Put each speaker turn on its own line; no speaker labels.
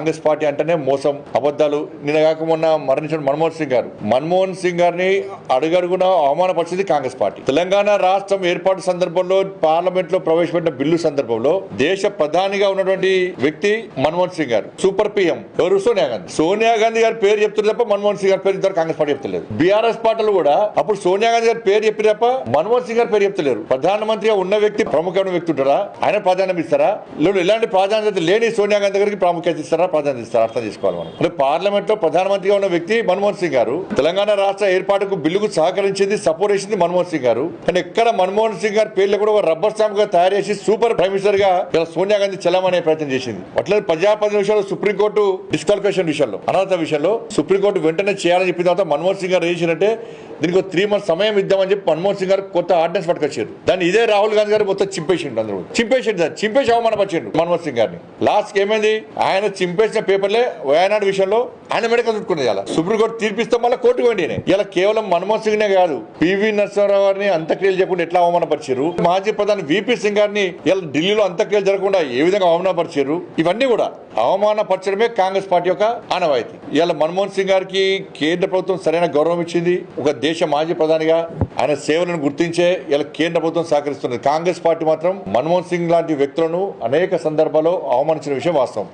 Congress party అంటేనే మోసం, అబద్ధాలు. నిన్న కాక మొన్న మరణించిన మన్మోహన్ సింగ్ గారిని అడుగడుగున అవమానపరిచింది కాంగ్రెస్ పార్టీ. తెలంగాణ రాష్ట్రం ఏర్పాటు సందర్భంలో పార్లమెంట్ లో ప్రవేశపెట్టిన బిల్లు సందర్భంలో దేశ ప్రధానిగా ఉన్నటువంటి వ్యక్తి మన్మోహన్ సింగ్ గారు, సూపర్ పిఎం ఎవరు? సోనియా గాంధీ గారి పేరు చెప్తున్నారు తప్ప మన్మోహన్ సింగ్ గారి పేరు ఇద్దరు కాంగ్రెస్ పార్టీ చెప్తలేదు. బీఆర్ఎస్ పార్టీలు కూడా అప్పుడు సోనియా గాంధీ గారి పేరు చెప్పి తప్ప మన్మోహన్ సింగ్ గారి పేరు చెప్తలేరు. ప్రధానమంత్రిగా ఉన్న వ్యక్తి, ప్రముఖమైన వ్యక్తి ఉంటారా? ఆయన ప్రాధాన్యత ఇస్తారా? లేదు ఎలాంటి ప్రాధాన్యత లేని సోనియా గాంధీ గారికి ప్రాముఖ్యత ఇస్తారా, ప్రాధాన్యత ఇస్తారా? అర్థం చేసుకోవాలి మనం. అంటే పార్లమెంట్ లో ప్రధానమంత్రిగా ఉన్న వ్యక్తి మన్మోహన్ సింగ్ గారు, తెలంగాణ రాష్ట్ర ఏర్పాటుకు బిల్లుకు సహకరించింది, సపోర్ట్ చేసింది మన్మోహన్ సింగ్ గారు. కానీ ఎక్కడ మన్మోహన్ సింగ్ గారి పేర్లు కూడా ఒక రబ్బర్ స్టాంప్ గా తయారు చేసి సూపర్ ప్రైమ్ మినిస్టర్ గా ఇలా సోనియా గాంధీ చెల్లమనే ప్రయత్నం చేసింది. అట్లా ప్రజాప్రతినిధుల విషయంలో సుప్రీంకోర్టు డిస్క్వాలిఫికేషన్ విషయంలో, అనర్హత విషయంలో సుప్రీంకోర్టు వెంటనే చేయాలని చెప్పిన తర్వాత మన్మోహన్ సింగ్ గారు ఏం చేసినట్టే దీనికి 3 months సమయం ఇద్దామని చెప్పి మన్మోహన్ సింగ్ గారు కొత్త ఆర్డినెన్స్ పట్టుకొచ్చారు. దాన్ని ఇదే రాహుల్ గాంధీ గారు మొత్తం చింపేసిండు. అందరూ చింపేసి అవమానపరిచిండు మన్మోహన్ సింగ్ గారిని. లాస్ట్ ఏమైంది? ఆయన చింపేసిన పేపర్లే వయనాడు విషయంలో ఆయన మెడకలు చుట్టుకునేది. ఇలా సుప్రీంకోర్టు తీర్పిస్తే మళ్ళీ కోర్టుకు వెండి. ఇలా కేవలం మన్మోహన్ సింగ్ నే కాదు, పివి నరసింహారావు గారిని అంత్యక్రియలు చేయకుండా ఎట్లా అవమానపరిచారు, మాజీ ప్రధాని విపి సింగ్ గారిని ఇలా ఢిల్లీలో అంత్యక్రియలు జరగకుండా ఏ విధంగా అవమానపరిచారు, ఇవన్నీ కూడా అవమానపరచడమే కాంగ్రెస్ పార్టీ యొక్క ఆనవాయితీ. ఇలా మన్మోహన్ సింగ్ గారికి కేంద్ర ప్రభుత్వం సరైన గౌరవం ఇచ్చింది. ఒక దేశ మాజీ ప్రధానిగా ఆయన సేవలను గుర్తించే ఇలా కేంద్ర ప్రభుత్వం సహకరిస్తున్నది. కాంగ్రెస్ పార్టీ మాత్రం మన్మోహన్ సింగ్ లాంటి వ్యక్తులను అనేక సందర్భాల్లో అవమానించిన విషయం వాస్తవం.